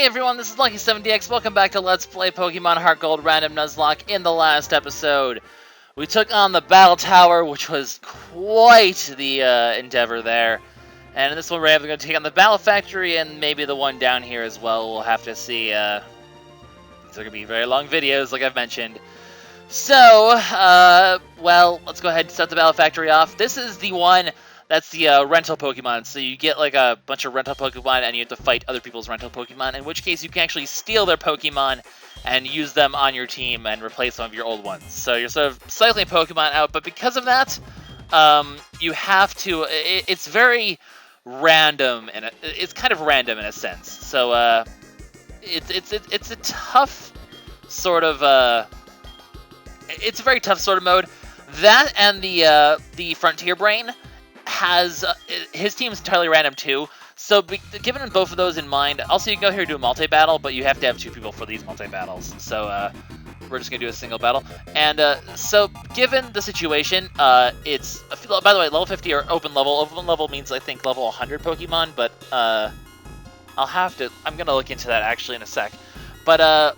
Hey everyone, this is LuckySevenDX. Welcome back to Let's Play Pokemon HeartGold Random Nuzlocke. In the last episode, we took on the Battle Tower, which was quite the endeavor there. And in this one, we're going to take on the Battle Factory and maybe the one down here as well. We'll have to see. These are going to be very long videos, like I've mentioned. So, well, let's go ahead and start the Battle Factory off. This is the one that's the rental Pokemon. So you get like a bunch of rental Pokemon and you have to fight other people's rental Pokemon, in which case you can actually steal their Pokemon and use them on your team and replace some of your old ones. So you're sort of cycling Pokemon out, but because of that, you have to, it's very random, and it's kind of random in a sense. So it's a tough sort of, it's a very tough sort of mode. That and the Frontier Brain has his team is entirely random too. So given both of those in mind, also you can go here and do a multi-battle, but you have to have two people for these multi-battles. So we're just gonna do a single battle. And so given the situation, it's, by the way, level 50 or open level. Open level means I think level 100 Pokemon, but I'm gonna look into that actually in a sec. But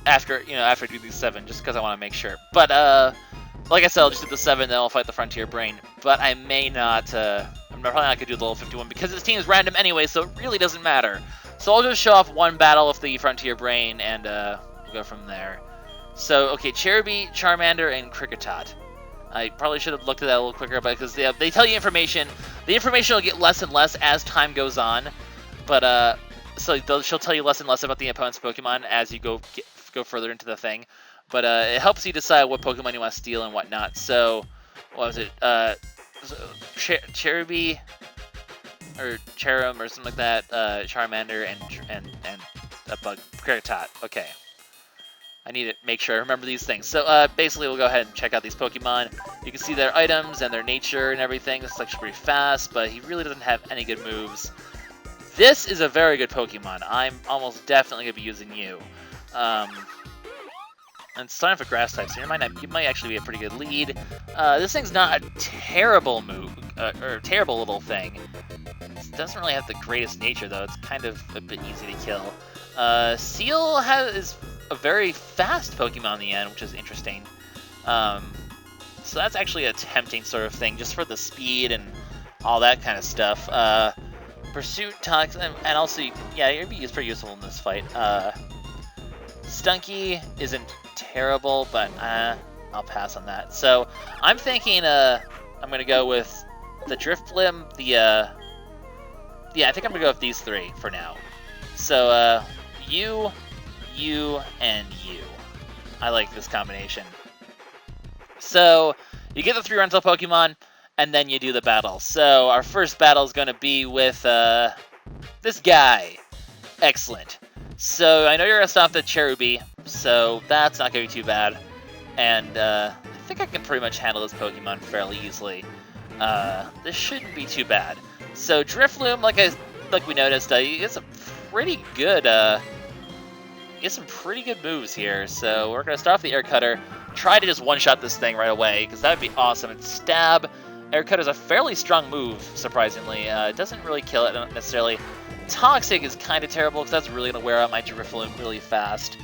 after I do these 7, just because I want to make sure. But like I said, I'll just do the 7, then I'll fight the Frontier Brain. But I may not, I'm probably not going to do the level 51, because this team is random anyway, so it really doesn't matter. So I'll just show off one battle of the Frontier Brain, and we'll go from there. So, okay, Cherubi, Charmander, and Kricketot. I probably should have looked at that a little quicker, because they tell you information. The information will get less and less as time goes on. But, so she'll tell you less and less about the opponent's Pokemon as you go further into the thing. But it helps you decide what Pokemon you want to steal and whatnot. So, what was it? Cherubi or Cherum or something like that. Charmander and a bug Kricketot. Okay, I need to make sure I remember these things. So basically, we'll go ahead and check out these Pokemon. You can see their items and their nature and everything. This is actually pretty fast, but he really doesn't have any good moves. This is a very good Pokemon. I'm almost definitely gonna be using you. And it's starting for grass type, so you might actually be a pretty good lead. This thing's not a terrible move, or a terrible little thing. It doesn't really have the greatest nature, though. It's kind of a bit easy to kill. Seal is a very fast Pokemon in the end, which is interesting. So that's actually a tempting sort of thing, just for the speed and all that kind of stuff. Pursuit, Tox, and also, it'd be pretty useful in this fight. Stunky isn't terrible, but I'll pass on that. So I'm thinking I'm gonna go with the Drifblim, I think I'm gonna go with these 3 for now. So you, and you. I like this combination. So you get the 3 rental Pokemon, and then you do the battle. So our first battle is gonna be with this guy. Excellent. So I know you're gonna stop the Cherubi, so that's not gonna be too bad. And I think I can pretty much handle this Pokemon fairly easily. This shouldn't be too bad. So Drifloom, like we noticed, he gets a pretty good he gets some pretty good moves here. So we're gonna start off the Air Cutter, try to just one-shot this thing right away, because that would be awesome. And Stab, Air Cutter is a fairly strong move, surprisingly. It doesn't really kill it necessarily. Toxic is kind of terrible, because that's really going to wear out my Drifloom really fast.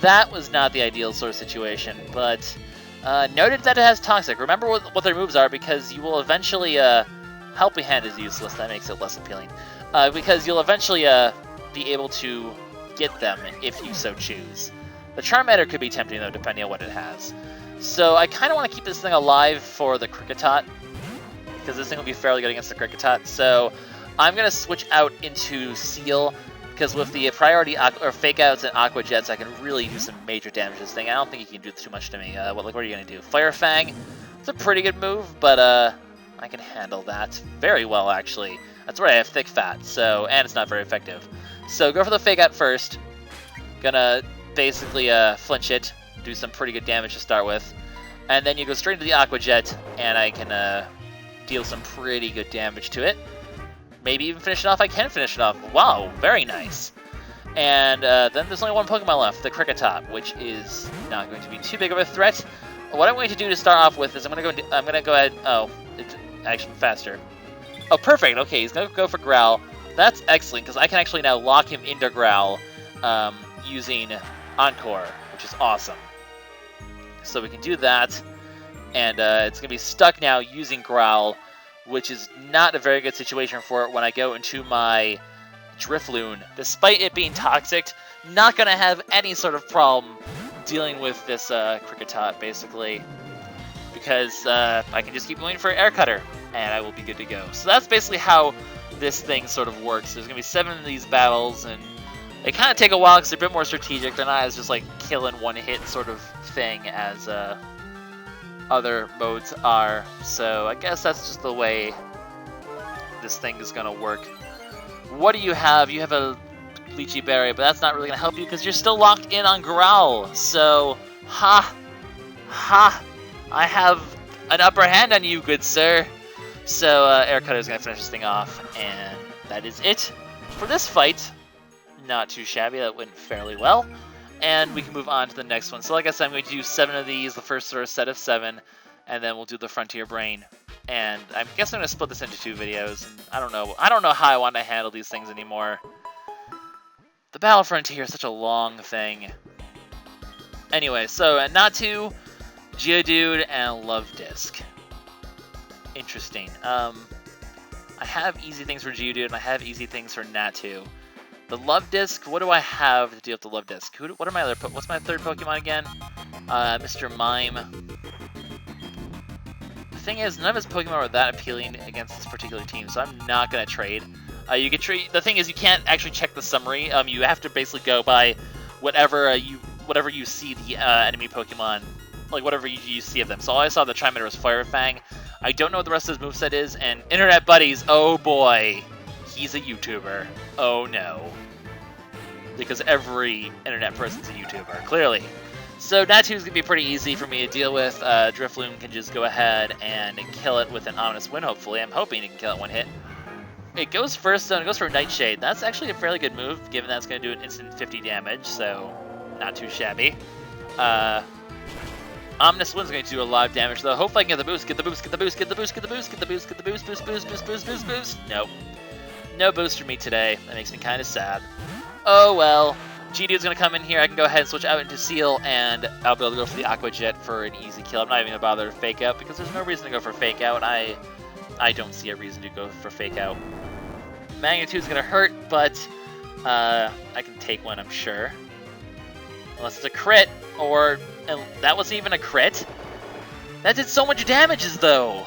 That was not the ideal sort of situation, but noted that it has Toxic. Remember what their moves are, because you will eventually... Helping Hand is useless, that makes it less appealing. Because you'll eventually be able to get them if you so choose. The Charmander could be tempting, though, depending on what it has. So I kind of want to keep this thing alive for the Kricketot, because this thing will be fairly good against the Kricketot. So I'm going to switch out into Seal, because with the priority or Fake Outs and Aqua Jets, I can really do some major damage to this thing. I don't think you can do too much to me. What are you going to do? Fire Fang? It's a pretty good move, but I can handle that very well, actually. That's where I have Thick Fat, so, and it's not very effective. So go for the Fake Out first. Gonna basically flinch it, do some pretty good damage to start with. And then you go straight into the Aqua Jet, and I can deal some pretty good damage to it. Maybe even finish it off. I can finish it off. Wow, very nice. And then there's only one Pokemon left, the Kricketot, which is not going to be too big of a threat. What I'm going to do to start off with is I'm going to go ahead. Oh, it's actually faster. Oh, perfect. Okay, he's going to go for Growl. That's excellent, because I can actually now lock him into Growl using Encore, which is awesome. So we can do that, and it's going to be stuck now using Growl, which is not a very good situation for it when I go into my Drifloon. Despite it being toxic, not going to have any sort of problem dealing with this Kricketot, basically, because I can just keep going for Air Cutter, and I will be good to go. So that's basically how this thing sort of works. There's going to be 7 of these battles, and they kind of take a while because they're a bit more strategic. They're not as just like killing one hit sort of thing as other modes are. So I guess that's just the way this thing is going to work. What do you have? You have a Lychee Berry, but that's not really going to help you because you're still locked in on Growl. So, ha! I have an upper hand on you, good sir. So, Air Cutter is going to finish this thing off, and that is it for this fight. Not too shabby, that went fairly well. And we can move on to the next one. So like I said, I'm going to do 7 of these, the first sort of set of 7, and then we'll do the Frontier Brain. And I guess I'm going to split this into 2 videos. And I don't know how I want to handle these things anymore. The Battle Frontier is such a long thing. Anyway, so Natu, Geodude, and Love Disc. Interesting. I have easy things for Geodude, and I have easy things for Natu. The Love Disc, what do I have to deal with the Love Disc? What are my other what's my third Pokemon again? Mr. Mime. The thing is, none of his Pokemon are that appealing against this particular team, so I'm not going to trade. You can trade. The thing is, you can't actually check the summary. You have to basically go by whatever you see the enemy Pokemon, like whatever you see of them. So all I saw the Charmander was Fire Fang. I don't know what the rest of his moveset is, and Internet Buddies, oh boy, he's a YouTuber. Oh no. Because every internet person's a YouTuber, clearly. So Natu's going to be pretty easy for me to deal with. Drifloon can just go ahead and kill it with an Ominous Wind, hopefully. I'm hoping it can kill it one hit. It goes first, though, and it goes for Nightshade. That's actually a fairly good move, given that it's going to do an instant 50 damage, so not too shabby. Ominous Wind's going to do a lot of damage, though. Hopefully I can get the boost, get the boost, get the boost, get the boost, get the boost, get the boost, get the boost, boost, boost, boost, boost, boost, boost. Nope. No boost for me today. That makes me kind of sad. Oh well. Geodude's going to come in here. I can go ahead and switch out into Seal, and I'll be able to go for the Aqua Jet for an easy kill. I'm not even going to bother to Fake Out, because there's no reason to go for Fake Out. I don't see a reason to go for Fake Out. Magnitude's going to hurt, but I can take one, I'm sure. Unless it's a crit, or... And that wasn't even a crit? That did so much damage, though!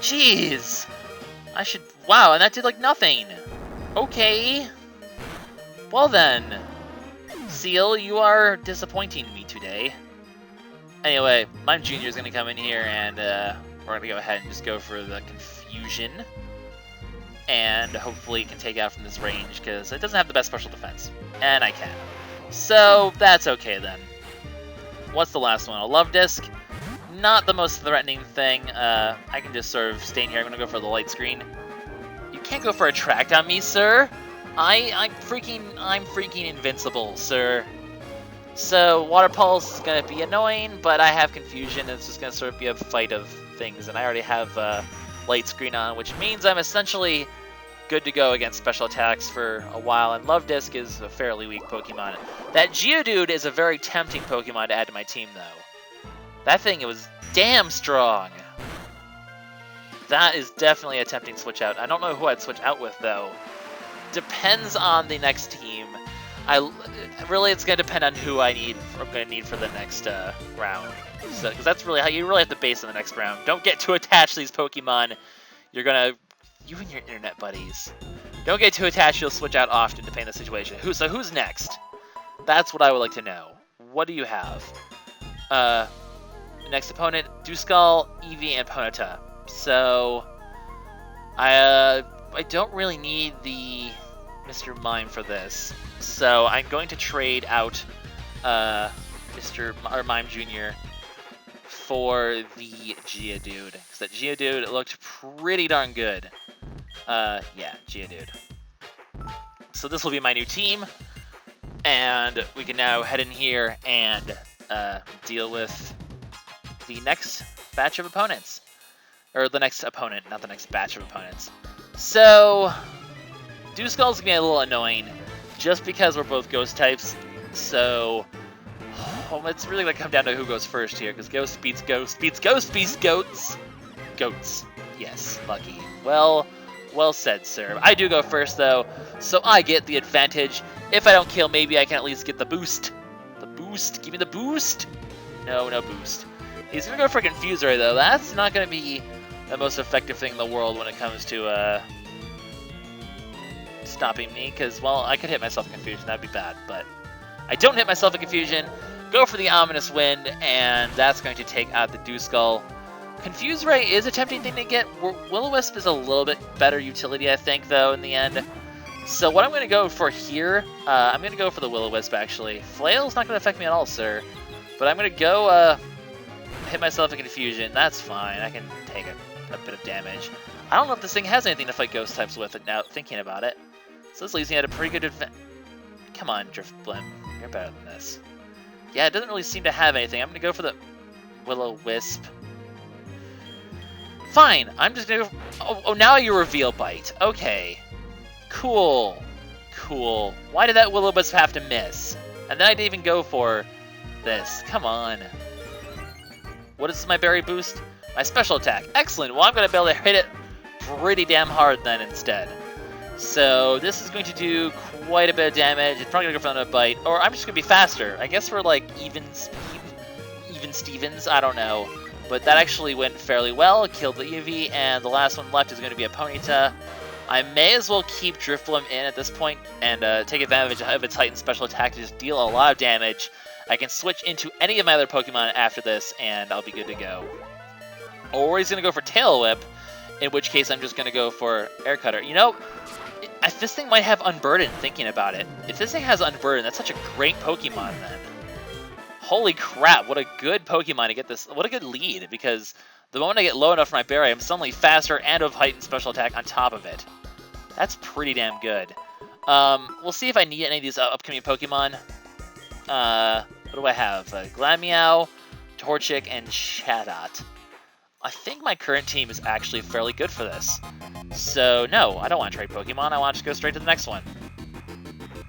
Jeez! I should... Wow, and that did, like, nothing! Okay... Well then... Seal, you are disappointing me today. Anyway, Mime Jr. is going to come in here, and we're going to go ahead and just go for the Confusion. And hopefully it can take out from this range, because it doesn't have the best special defense. And I can. So, that's okay then. What's the last one? A Love Disc? Not the most threatening thing. I can just sort of stay in here. I'm going to go for the Light Screen. You can't go for Attract on me, sir! I'm freaking invincible, sir. So, Water Pulse is going to be annoying, but I have Confusion, and it's just going to sort of be a fight of things, and I already have Light Screen on, which means I'm essentially good to go against special attacks for a while, and Love Disc is a fairly weak Pokemon. That Geodude is a very tempting Pokemon to add to my team, though. That thing, it was damn strong. That is definitely a tempting switch out. I don't know who I'd switch out with, though. Depends on the next team. Really, it's going to depend on who I'm going to need for the next round. So, because that's really how you really have to base in the next round. Don't get too attached to these Pokemon. You're going to... You and your internet buddies. Don't get too attached, you'll switch out often depending on the situation. So who's next? That's what I would like to know. What do you have? Next opponent, Duskull, Eevee, and Ponyta. So... I don't really need the Mr. Mime for this, so I'm going to trade out Mime Jr. for the Geodude, because that Geodude looked pretty darn good. Yeah, Geodude. So this will be my new team, and we can now head in here and deal with the next batch of opponents. Or the next opponent, not the next batch of opponents. So, Dewskull's gonna be a little annoying, just because we're both ghost types. So, it's really gonna come down to who goes first here, because ghost beats ghost beats ghost beats goats. Goats. Yes, Lucky. Well said, sir. I do go first, though, so I get the advantage. If I don't kill, maybe I can at least get the boost. The boost. Give me the boost. No boost. He's going to go for Confuse Ray, though. That's not going to be the most effective thing in the world when it comes to stopping me, because, well, I could hit myself in Confusion. That'd be bad, but I don't hit myself in Confusion. Go for the Ominous Wind, and that's going to take out the Dewskull. Confuse Ray is a tempting thing to get. Will-O-Wisp is a little bit better utility, I think, though, in the end. So what I'm going to go for here, I'm going to go for the Will-O-Wisp, actually. Flail's not going to affect me at all, sir. But I'm going to go hit myself in Confusion. That's fine. I can take a bit of damage. I don't know if this thing has anything to fight ghost types with it now, thinking about it. So this leaves me at a pretty good advantage. Come on, Drifblim. You're better than this. Yeah, it doesn't really seem to have anything. I'm going to go for the Will-O-Wisp. Fine, I'm just gonna go... Oh, now you reveal Bite. Okay. Cool. Why did that Will-O-Wisp have to miss? And then I didn't even go for this. Come on. What is my berry boost? My special attack. Excellent. Well, I'm gonna be able to hit it pretty damn hard then instead. So this is going to do quite a bit of damage. It's probably gonna go for another Bite. Or I'm just gonna be faster. I guess we're like even Stevens. I don't know. But that actually went fairly well, killed the Eevee, and the last one left is going to be a Ponyta. I may as well keep Drifblim in at this point and take advantage of its heightened special attack to just deal a lot of damage. I can switch into any of my other Pokemon after this, and I'll be good to go. Or he's going to go for Tail Whip, in which case I'm just going to go for Air Cutter. You know, this thing might have Unburden, thinking about it. If this thing has Unburden, that's such a great Pokemon then. Holy crap, what a good Pokemon to get this. What a good lead, because the moment I get low enough for my berry, I'm suddenly faster and have heightened special attack on top of it. That's pretty damn good. We'll see if I need any of these upcoming Pokemon. What do I have? Glameow, Torchic, and Chatot. I think my current team is actually fairly good for this. So, no, I don't want to trade Pokemon. I want to just go straight to the next one.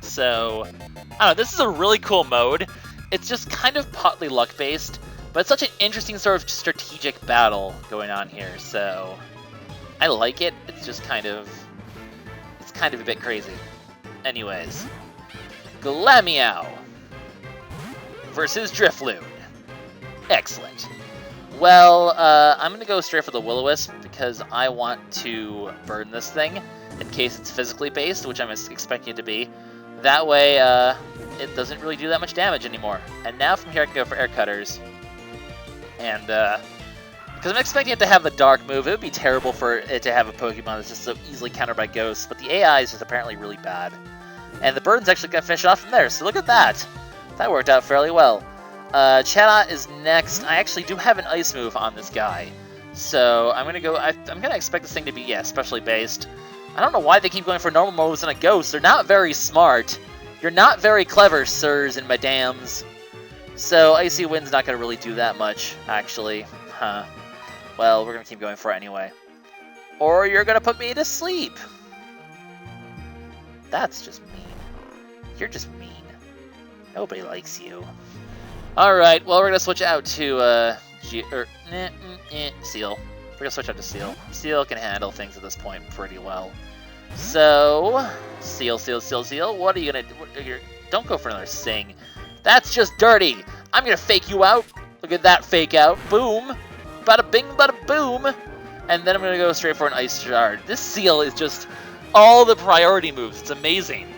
So, I don't know, this is a really cool mode. It's just kind of partly luck-based, but it's such an interesting sort of strategic battle going on here, so I like it. It's just kind of a bit crazy. Anyways, Glameow versus Drifloon. Excellent. Well, I'm going to go straight for the Will-O-Wisp because I want to burn this thing in case it's physically based, which I'm expecting it to be. That way, it doesn't really do that much damage anymore. And now from here I can go for Air Cutters. And, because I'm expecting it to have the Dark move, it would be terrible for it to have a Pokemon that's just so easily countered by Ghosts, but the AI is just apparently really bad. And the Burden's actually going to finish it off from there, so look at that! That worked out fairly well. Chatot is next. I actually do have an Ice move on this guy. So I'm going to go, I'm going to expect this thing to be, yeah, specially based. I don't know why they keep going for normal moves on a Ghost. They're not very smart. You're not very clever, sirs and madams. So Icy Wind's not going to really do that much, actually. Huh. Well, we're going to keep going for it anyway. Or you're going to put me to sleep. That's just mean. You're just mean. Nobody likes you. Alright, well, we're going to switch out to Seal. We're going to switch out to Seal. Seal can handle things at this point pretty well. So, Seal, what are you going to do? Don't go for another Sing. That's just dirty. I'm going to fake you out. Look at that fake out. Boom. Bada bing, bada boom. And then I'm going to go straight for an Ice Shard. This Seal is just all the priority moves. It's amazing.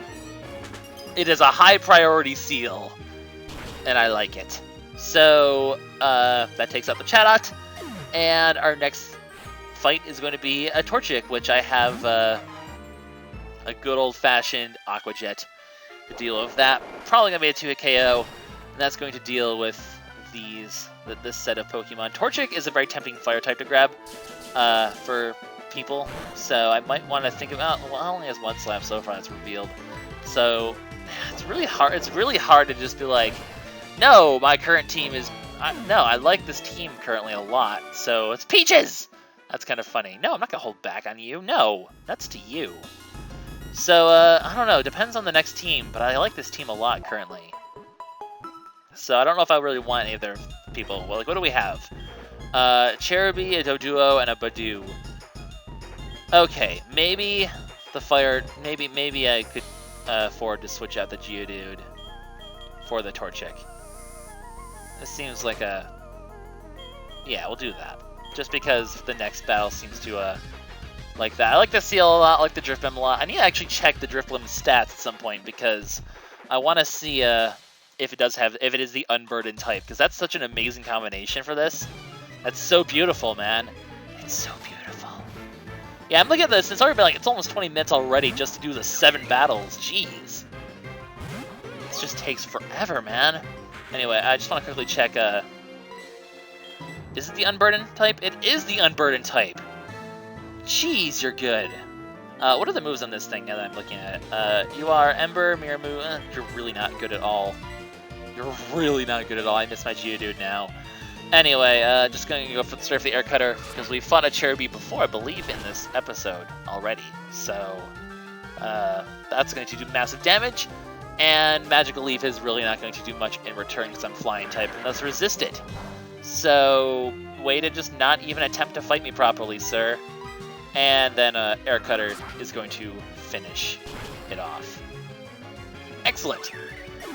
It is a high priority Seal. And I like it. So, that takes out the Chatot. And our next fight is going to be a Torchic, which I have a good old-fashioned Aqua Jet to deal with that. Probably going to be a 2-hit KO, and that's going to deal with this set of Pokemon. Torchic is a very tempting fire type to grab for people, so I might want to think about. Well, it only has one slap so far that's revealed, so it's really hard. It's really hard to just be like, no, my current team is. No, I like this team currently a lot, so it's Peaches. That's kind of funny. No, I'm not gonna hold back on you. No, that's to you. So, I don't know. Depends on the next team, but I like this team a lot currently. So I don't know if I really want any of their people. Well, like, what do we have? Cherubi, a Doduo, and a Badoo. Okay, maybe the fire. Maybe I could afford to switch out the Geodude for the Torchic. This seems like a. Yeah, we'll do that. Just because the next battle seems to like that. I like the Seal a lot. I like the Drifblim a lot. I need to actually check the Drifblim's stats at some point because I want to see if it is the unburdened type, because that's such an amazing combination for this. That's so beautiful, man. It's so beautiful. Yeah, I'm looking at this. It's already been like, it's almost 20 minutes already just to do the 7 battles. Jeez. This just takes forever, man. Anyway, I just want to quickly check, is it the unburdened type? It is the unburdened type. Jeez, you're good. What are the moves on this thing now that I'm looking at it? You are Ember, Mirror Move. You're really not good at all. You're really not good at all. I miss my Geodude now. Anyway, just going to go straight for the Air Cutter, because we fought a Cherubi before, I believe, in this episode already. So, that's going to do massive damage, and Magical Leaf is really not going to do much in return, because I'm Flying type, and thus resist it. So, way to just not even attempt to fight me properly, sir. And then Air Cutter is going to finish it off. Excellent.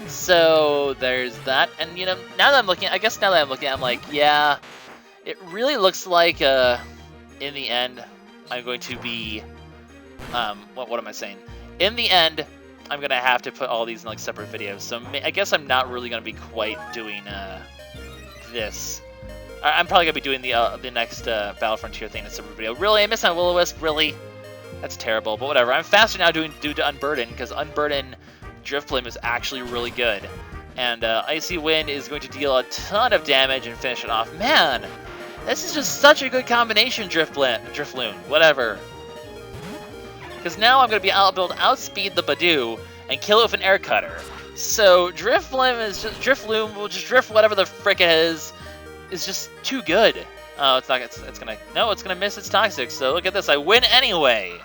So there's that, and you know, now that I'm looking, I'm like, yeah, it really looks like in the end, I'm going to be, what am I saying? In the end, I'm gonna have to put all these in like separate videos. So I guess I'm not really gonna be quite doing this. I'm probably gonna be doing the next Battle Frontier thing in a separate video. Really, I miss my Will-O-Wisp. Really, that's terrible. But whatever. I'm faster now due to Unburden, because Unburden Drifblim is actually really good, and Icy Wind is going to deal a ton of damage and finish it off. Man, this is just such a good combination, Drifloon, whatever. Because now I'm going to be able to outspeed the Badoo and kill it with an Air Cutter. So Drifloon will just drift whatever the frick it is just too good. Oh, it's gonna miss its Toxic. So look at this, I win anyway.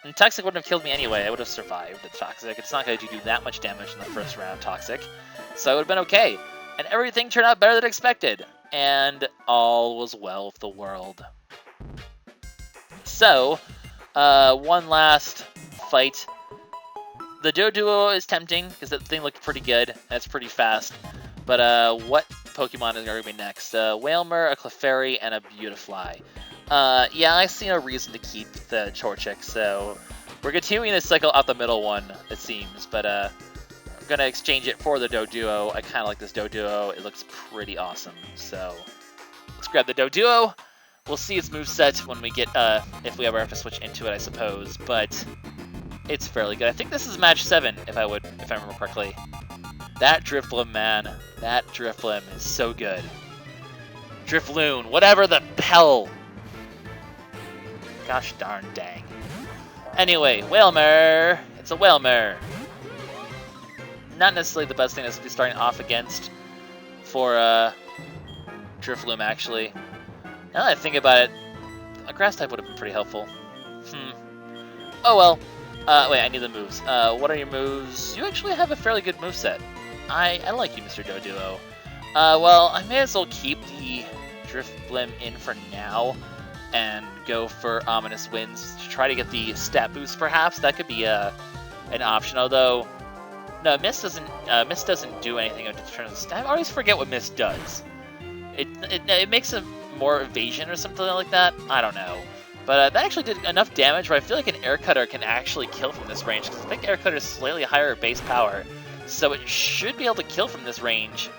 And Toxic wouldn't have killed me anyway. I would have survived the Toxic. It's not going to do that much damage in the first round, Toxic. So it would have been okay. And everything turned out better than expected. And all was well with the world. So, one last fight. The Doduo is tempting, because that thing looked pretty good. And it's pretty fast. But what Pokemon is going to be next? Wailmer, a Clefairy, and a Beautifly. Yeah, I see no reason to keep the Torchic, so we're continuing to cycle out the middle one, it seems, but I'm going to exchange it for the Doduo. I kind of like this Doduo. It looks pretty awesome, so let's grab the Doduo. We'll see its moveset when we get, if we ever have to switch into it, I suppose, but it's fairly good. I think this is match 7, if I remember correctly. That Drifblim, man, that Drifblim is so good. Drifloon, whatever the hell. Gosh darn dang. Anyway, Wailmer. It's a Wailmer. Not necessarily the best thing to be starting off against for Drifloon, actually. Now that I think about it, a Grass type would have been pretty helpful. Oh well. Wait, I need the moves. What are your moves? You actually have a fairly good moveset. I like you, Mr. Doduo. Well, I may as well keep the Drifblim in for now and go for Ominous Winds to try to get the stat boost, perhaps. That could be an option, although no, Mist doesn't do anything in terms of stat. I always forget what Mist does. It makes a more evasion or something like that. I don't know. But that actually did enough damage where I feel like an Air Cutter can actually kill from this range, because I think Air Cutter is slightly higher base power, so it should be able to kill from this range.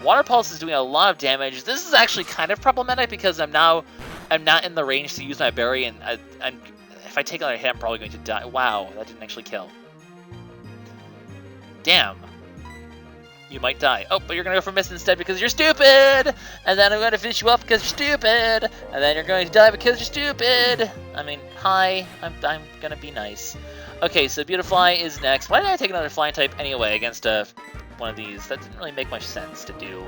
Water Pulse is doing a lot of damage. This is actually kind of problematic because I'm not in the range to use my berry, and if I take another hit, I'm probably going to die. Wow, that didn't actually kill. Damn. You might die. Oh, but you're going to go for Mist instead because you're stupid! And then I'm going to finish you up because you're stupid! And then you're going to die because you're stupid! I mean, hi. I'm going to be nice. Okay, so Beautifly is next. Why did I take another flying type anyway against one of these? That didn't really make much sense to do.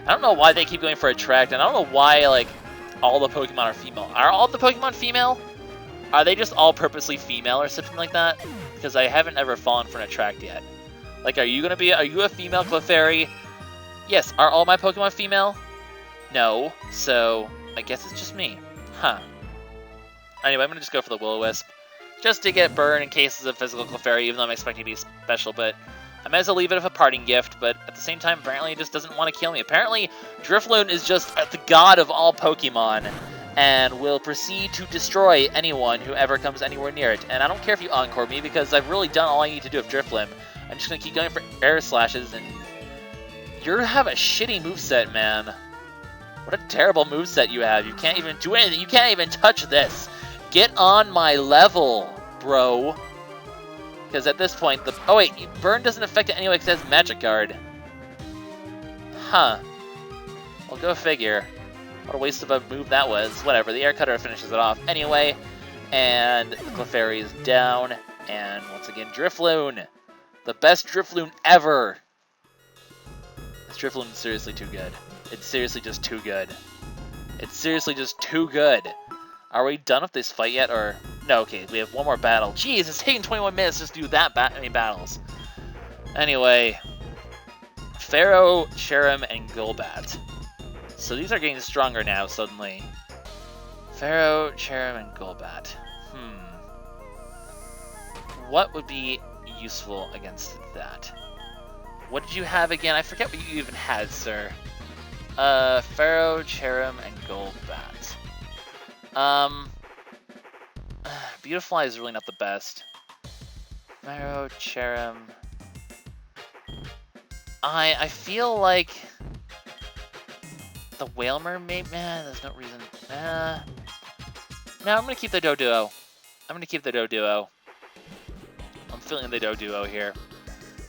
I don't know why they keep going for Attract, and I don't know why, like, all the Pokemon are female. Are all the Pokemon female? Are they just all purposely female or something like that? Because I haven't ever fallen for an attract yet. Like, are you a female Clefairy? Yes. Are all my Pokemon female? No. So, I guess it's just me. Huh. Anyway, I'm going to just go for the Will-O-Wisp. Just to get burned in case it's a physical Clefairy, even though I'm expecting to be special, but I might as well leave it as a parting gift, but at the same time, apparently it just doesn't want to kill me. Apparently, Drifloon is just the god of all Pokemon, and will proceed to destroy anyone who ever comes anywhere near it. And I don't care if you Encore me, because I've really done all I need to do with Drifloon. I'm just going to keep going for Air Slashes, and you have a shitty moveset, man. What a terrible moveset you have. You can't even do anything. You can't even touch this. Get on my level, bro. Because at this point, oh wait, Burn doesn't affect it anyway because it has Magic Guard. Huh. Well, go figure. What a waste of a move that was. Whatever, the Air Cutter finishes it off anyway. And the Clefairy is down. And once again, Drifloon. The best Drifloon ever. This Drifloon is seriously too good. It's seriously just too good. It's seriously just too good. Are we done with this fight yet, or... No, okay, we have one more battle. Jeez, it's taking 21 minutes just to do that many battles. Anyway, Pharaoh, Cherrim, and Golbat. So these are getting stronger now, suddenly. Pharaoh, Cherrim, and Golbat. What would be useful against that? What did you have again? I forget what you even had, sir. Pharaoh, Cherrim, and Golbat. Beautifly is really not the best. Pharaoh, Cherrim. I feel like the Whalmer, maybe. There's no reason. No, I'm gonna keep the Doduo. I'm feeling the Doduo here.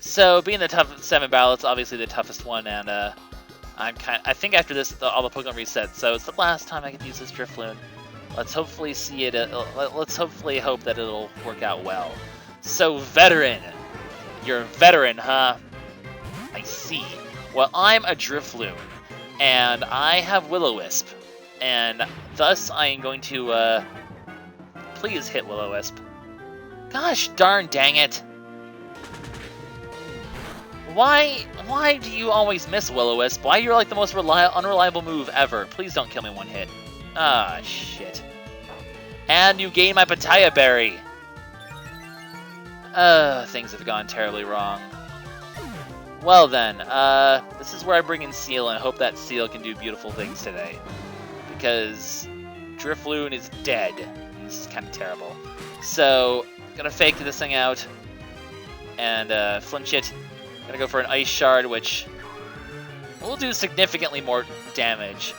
So, being the tough 7 battle, it's obviously the toughest one, and I think after this, all the Pokemon reset. So it's the last time I can use this Drifloon. Let's hopefully see it. Let's hopefully hope that it'll work out well. So, Veteran. You're a veteran, huh? I see. Well, I'm a Drifloon, and I have Will-O-Wisp, and thus I am going to, please hit Will-O-Wisp. Gosh darn dang it. Why do you always miss Will-O-Wisp? Why you're like the most unreliable move ever? Please don't kill me one hit. Ah, shit. And you gain my Pitaya Berry. Things have gone terribly wrong. Well then, this is where I bring in Seal and hope that Seal can do beautiful things today. Because Drifloon is dead. This is kind of terrible. So, gonna fake this thing out and flinch it. Gonna go for an Ice Shard, which will do significantly more damage.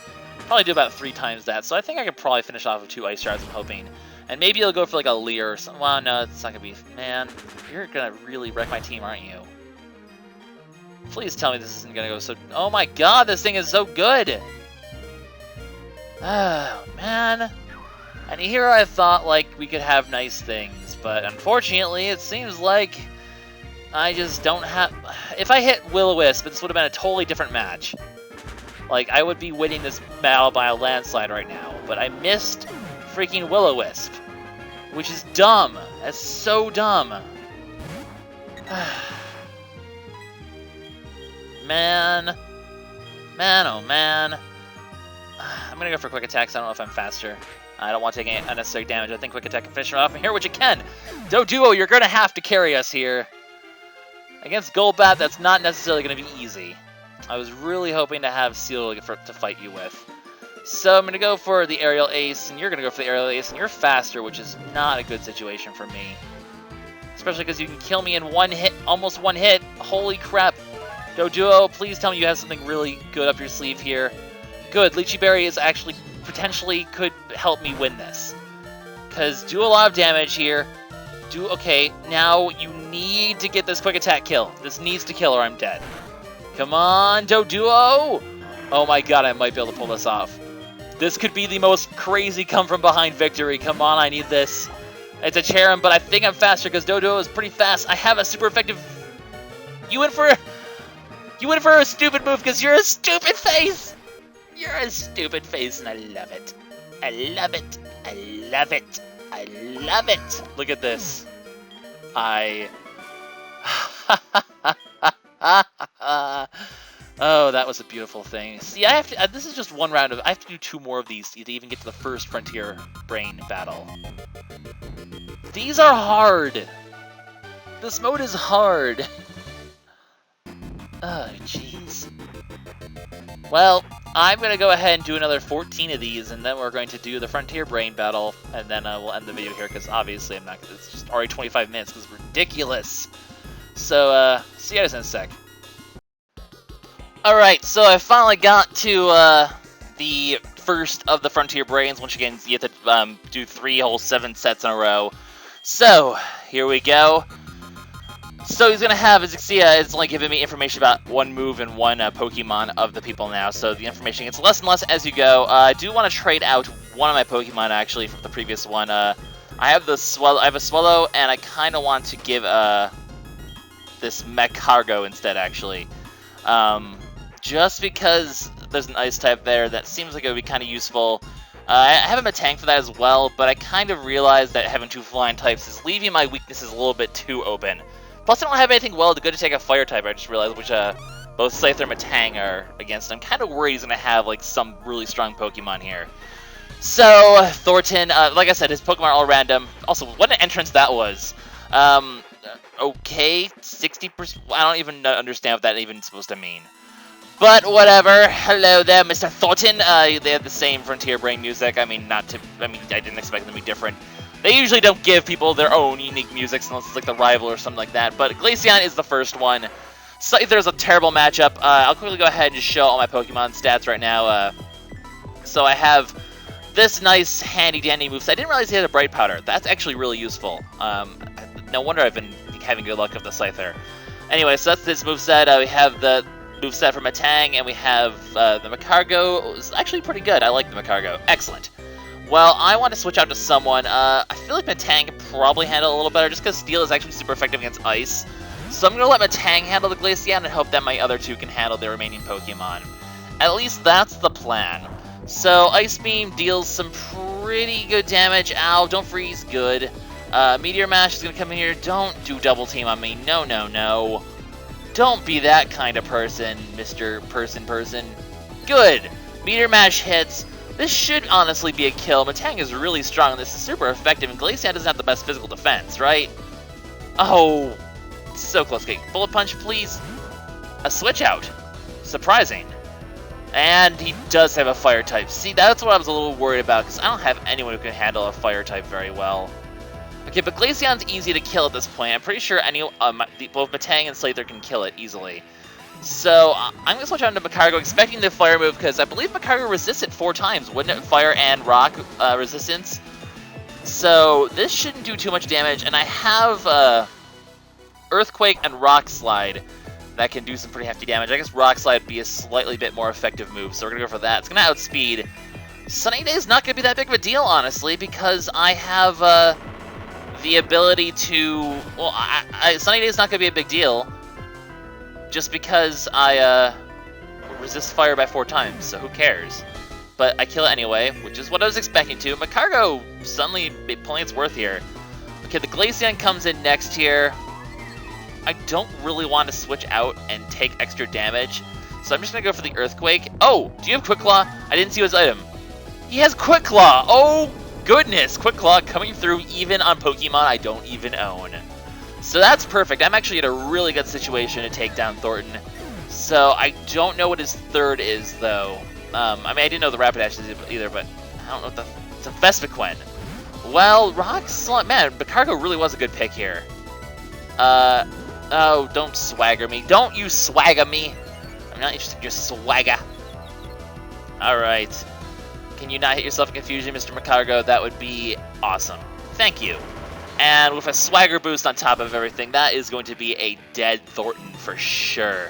Probably do about 3 times that, so I think I could probably finish off with 2 Ice Shards, I'm hoping. And maybe it'll go for like a Leer or something. Well, no, it's not gonna be... Man, you're gonna really wreck my team, aren't you? Please tell me this isn't gonna go so... Oh my god, this thing is so good! Oh, man. And here I thought, like, we could have nice things, but unfortunately, it seems like I just don't have... If I hit Will-O-Wisp, this would have been a totally different match. Like, I would be winning this battle by a landslide right now, but I missed freaking Will-O-Wisp, which is dumb. That's so dumb. Man, oh man. I'm gonna go for Quick Attack, so I don't know if I'm faster. I don't want to take any unnecessary damage. I think Quick Attack can finish him off from here, which it can. Doduo, you're gonna have to carry us here. Against Golbat, that's not necessarily gonna be easy. I was really hoping to have Seal to fight you with. So I'm going to go for the Aerial Ace, and you're going to go for the Aerial Ace, and you're faster, which is not a good situation for me. Especially because you can kill me in 1 hit, almost 1 hit. Holy crap. Doduo, please tell me you have something really good up your sleeve here. Good, Lychee Berry is actually, potentially could help me win this. Because do a lot of damage here. Okay, now you need to get this Quick Attack kill. This needs to kill or I'm dead. Come on, Doduo! Oh my god, I might be able to pull this off. This could be the most crazy come-from-behind victory. Come on, I need this. It's a Cherrim, but I think I'm faster because Doduo is pretty fast. I have a super effective... You went for a stupid move because you're a stupid face! You're a stupid face, and I love it. I love it. I love it. I love it. Look at this. Oh, that was a beautiful thing. See, I have to. This is just one round of. I have to do 2 more of these to even get to the first Frontier Brain battle. These are hard. This mode is hard. Oh, jeez. Well, I'm gonna go ahead and do another 14 of these, and then we're going to do the Frontier Brain battle, and then we'll end the video here because obviously I'm not. It's just already 25 minutes. This is ridiculous. So, see you guys in a sec. Alright, so I finally got to the first of the Frontier Brains. Once again, you have to do 3 whole 7 sets in a row. So, here we go. So he's going to have, as you can see, it's only giving me information about 1 move and 1 Pokemon of the people now. So the information gets less and less as you go. I do want to trade out one of my Pokemon, actually, from the previous one. I have a Swallow, and I kind of want to give this Magcargo instead, actually. Just because there's an Ice type there, that seems like it would be kind of useful. I have a tank for that as well, but I kind of realized that having 2 flying types is leaving my weaknesses a little bit too open. Plus, I don't have anything well good to take a Fire type, I just realized, which both Scyther and Matang are against. I'm kind of worried he's going to have like some really strong Pokemon here. So, Thorton, like I said, his Pokemon are all random. Also, what an entrance that was. Okay, 60%. I don't even understand what that even is supposed to mean. But whatever. Hello there, Mr. Thornton. They have the same Frontier Brain music. I mean, I didn't expect them to be different. They usually don't give people their own unique music unless it's like the rival or something like that. But Glaceon is the first one. Scyther's a terrible matchup. I'll quickly go ahead and just show all my Pokemon stats right now. So I have this nice handy-dandy moveset. I didn't realize he had a Bright Powder. That's actually really useful. No wonder I've been having good luck with the Scyther. Anyway, so that's this moveset. We have the moveset for Matang, and we have the Magcargo. It's actually pretty good. I like the Magcargo. Excellent. Well, I want to switch out to someone. I feel like Matang can probably handle it a little better, just because Steel is actually super effective against Ice. So I'm going to let Matang handle the Glaceon and hope that my other 2 can handle the remaining Pokemon. At least that's the plan. So Ice Beam deals some pretty good damage. Ow, don't freeze. Good. Meteor Mash is going to come in here. Don't do double team on me. No, no, no. Don't be that kind of person, Mr. Person. Good. Meteor Mash hits. This should honestly be a kill. Matang is really strong. This is super effective, and Glaceon doesn't have the best physical defense, right? Oh, so close. Okay, Bullet Punch, please. A switch out. Surprising. And he does have a Fire type. See, that's what I was a little worried about, because I don't have anyone who can handle a Fire type very well. Okay, but Glaceon's easy to kill at this point. I'm pretty sure both Matang and Scyther can kill it easily. So, I'm going to switch on to Magcargo, expecting the Fire move, because I believe Magcargo resists it 4 times, wouldn't it? Fire and Rock resistance. So, this shouldn't do too much damage, and I have Earthquake and Rock Slide that can do some pretty hefty damage. I guess Rock Slide would be a slightly bit more effective move, so we're going to go for that. It's going to outspeed. Sunny Day is not going to be that big of a deal, honestly, because I have the ability to... Well, Sunny Day is not going to be a big deal, just because I resist fire by 4 times, so who cares? But I kill it anyway, which is what I was expecting to. Magcargo suddenly pulling its worth here. Okay, the Glaceon comes in next here. I don't really want to switch out and take extra damage, so I'm just going to go for the Earthquake. Oh, do you have Quick Claw? I didn't see his item. He has Quick Claw! Oh, goodness! Quick Claw coming through even on Pokemon I don't even own. So that's perfect. I'm actually in a really good situation to take down Thornton. So I don't know what his third is, though. I mean, I didn't know the Rapidash either, but I don't know what it's a Vespiquen. Well, Rock Slide... Man, Magcargo really was a good pick here. Oh, don't swagger me. Don't you swagger me. I'm not interested in your swagger. Alright. Can you not hit yourself in confusion, Mr. Magcargo? That would be awesome. Thank you. And with a swagger boost on top of everything, that is going to be a dead Thornton for sure.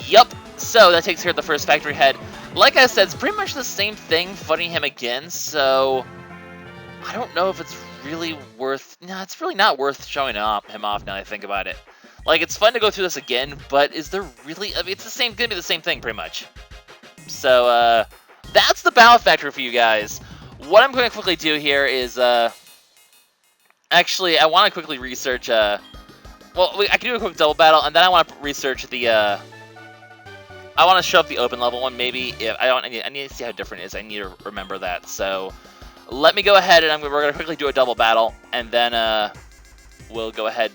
Yup. So that takes care of the first Factory Head. Like I said, it's pretty much the same thing fighting him again, so I don't know if it's really worth... No, it's really not worth showing him off now that I think about it. Like, it's fun to go through this again, but is there really... I mean, it's gonna be the same thing, pretty much. So, that's the Battle Factory for you guys. what I'm going to quickly do here is, actually, I want to quickly research, well, I can do a quick double battle, and then I want to research the, I want to show up the open level one, maybe. If I need to see how different it is. I need to remember that. So, let me go ahead, and we're going to quickly do a double battle, and then, we'll go ahead.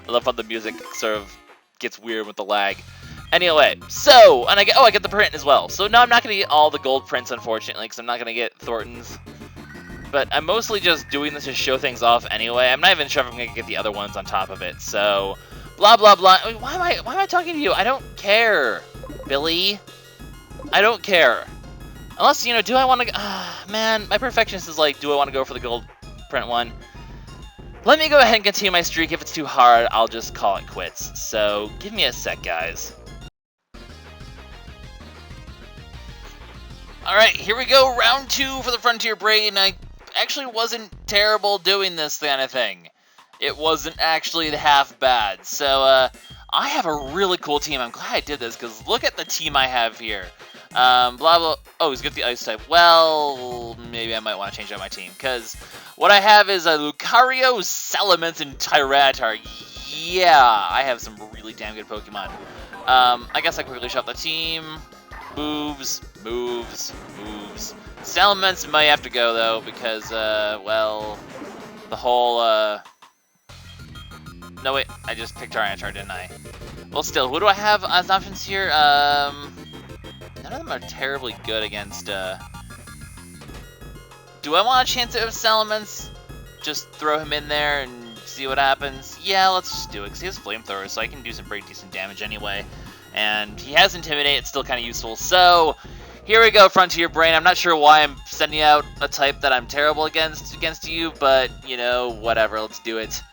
I love how the music sort of gets weird with the lag. Anyway, so, and I get the print as well. So, no, I'm not going to get all the gold prints, unfortunately, because I'm not going to get Thornton's. But I'm mostly just doing this to show things off anyway. I'm not even sure if I'm going to get the other ones on top of it. So, blah, blah, blah. I mean, why am I talking to you? I don't care, Billy. I don't care. Unless, you know, do I want to... man, my perfectionist is like, do I want to go for the gold print one? Let me go ahead and continue my streak. If it's too hard, I'll just call it quits. So, give me a sec, guys. Alright, here we go. Round 2 for the Frontier Brain. I actually wasn't terrible doing this kind of thing. It wasn't actually half bad. So, I have a really cool team. I'm glad I did this, because look at the team I have here. Blah, blah. Oh, he's got the ice type. Well, maybe I might want to change out my team, because what I have is a Lucario, Salamence, and Tyranitar. Yeah, I have some really damn good Pokemon. I guess I quickly show up the team. Moves. Salamence might have to go, though, because, well, the whole, no, wait, I just picked Tyranitar, didn't I? Well, still, who do I have as options here? None of them are terribly good against, do I want a chance at Salamence? Just throw him in there and see what happens? Yeah, let's just do it, because he has Flamethrower, so I can do some pretty decent damage anyway. And he has Intimidate, it's still kind of useful. So, here we go, Frontier Brain. I'm not sure why I'm sending out a type that I'm terrible against you, but, you know, whatever, let's do it.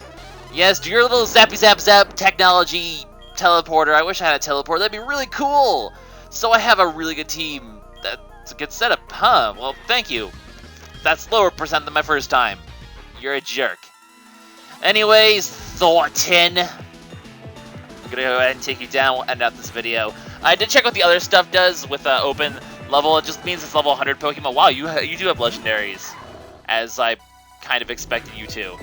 Yes, do your little zappy zap zap technology teleporter. I wish I had a teleport, that'd be really cool. So I have a really good team. That's a good setup, huh? Well, thank you. That's lower percent than my first time. You're a jerk. Anyways, Thornton. I'm gonna go ahead and take you down. We'll end out this video. I did check what the other stuff does with open level. It just means it's level 100 Pokemon. Wow, you do have legendaries, as I kind of expected you to.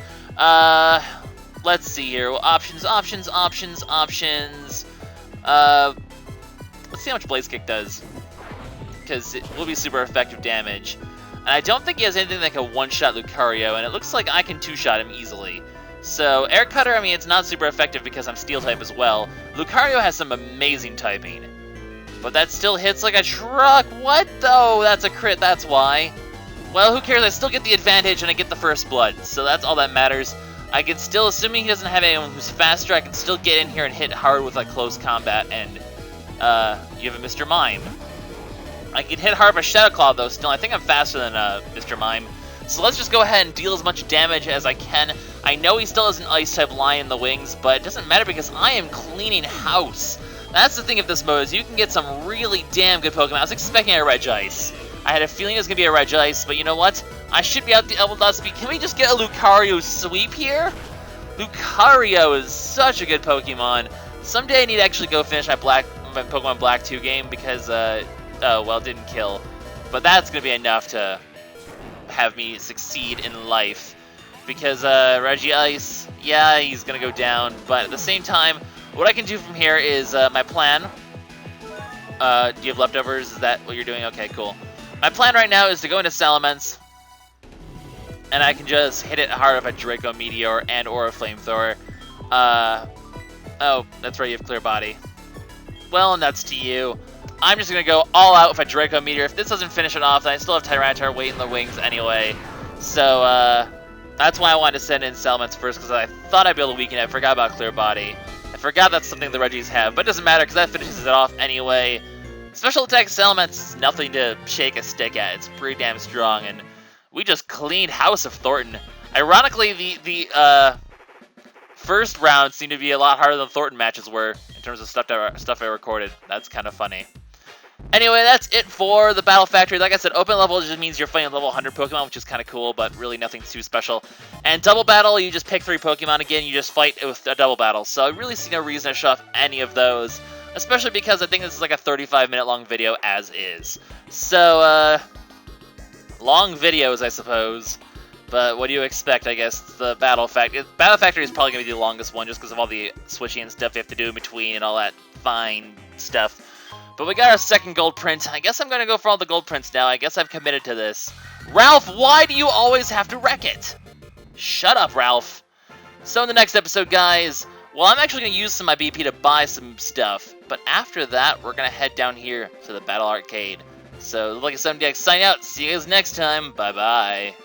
Let's see here. Options. Let's see how much Blaze Kick does, because it will be super effective damage. And I don't think he has anything that can one-shot Lucario, and it looks like I can two-shot him easily. So, Air Cutter, I mean, it's not super effective because I'm Steel-type as well. Lucario has some amazing typing, but that still hits like a truck. What, though? That's a crit, that's why. Well, who cares? I still get the advantage, and I get the first blood, so that's all that matters. I can still, assuming he doesn't have anyone who's faster, I can still get in here and hit hard with, like, close combat, and, you have a Mr. Mime. I can hit hard with a Shadow Claw, though, still. I think I'm faster than, Mr. Mime. So let's just go ahead and deal as much damage as I can. I know he still has an Ice-type Lion in the wings, but it doesn't matter because I am cleaning house. That's the thing of this mode, is you can get some really damn good Pokemon. I was expecting a Regice. I had a feeling it was going to be a Regice, but you know what? I should be able to speed. Can we just get a Lucario sweep here? Lucario is such a good Pokemon. Someday I need to actually go finish my Pokemon Black 2 game because, oh, well, it didn't kill. But that's going to be enough to have me succeed in life. Because, Regice, yeah, he's going to go down. But at the same time, what I can do from here is my plan. Do you have leftovers? Is that what you're doing? Okay, cool. My plan right now is to go into Salamence. And I can just hit it hard with a Draco Meteor and or a Flamethrower. Oh, that's right, you have Clear Body. Well, nuts to you. I'm just going to go all out with a Draco Meteor. If this doesn't finish it off, then I still have Tyranitar waiting in the wings anyway. So, that's why I wanted to send in Salamence first, because I thought I'd be able to weaken it. I forgot about Clear Body. I forgot that's something the Regis have, but it doesn't matter, because that finishes it off anyway. Special attack Salamence is nothing to shake a stick at. It's pretty damn strong, and we just cleaned House of Thornton. Ironically, the first round seemed to be a lot harder than Thornton matches were, in terms of stuff I recorded. That's kind of funny. Anyway, that's it for the Battle Factory. Like I said, open level just means you're fighting level 100 Pokemon, which is kind of cool, but really nothing too special. And double battle, you just pick 3 Pokemon again, you just fight with a double battle. So I really see no reason to show off any of those, especially because I think this is like a 35-minute long video as is. So, Long videos, I suppose. But what do you expect, I guess? The Battle Factory. Battle Factory is probably going to be the longest one just because of all the switching and stuff you have to do in between and all that fine stuff. But we got our second gold print. I guess I'm going to go for all the gold prints now. I guess I've committed to this. Ralph, why do you always have to wreck it? Shut up, Ralph. So in the next episode, guys, well, I'm actually going to use some of my BP to buy some stuff. But after that, we're going to head down here to the Battle Arcade. So, LuckySevenDX signing out. See you guys next time. Bye-bye.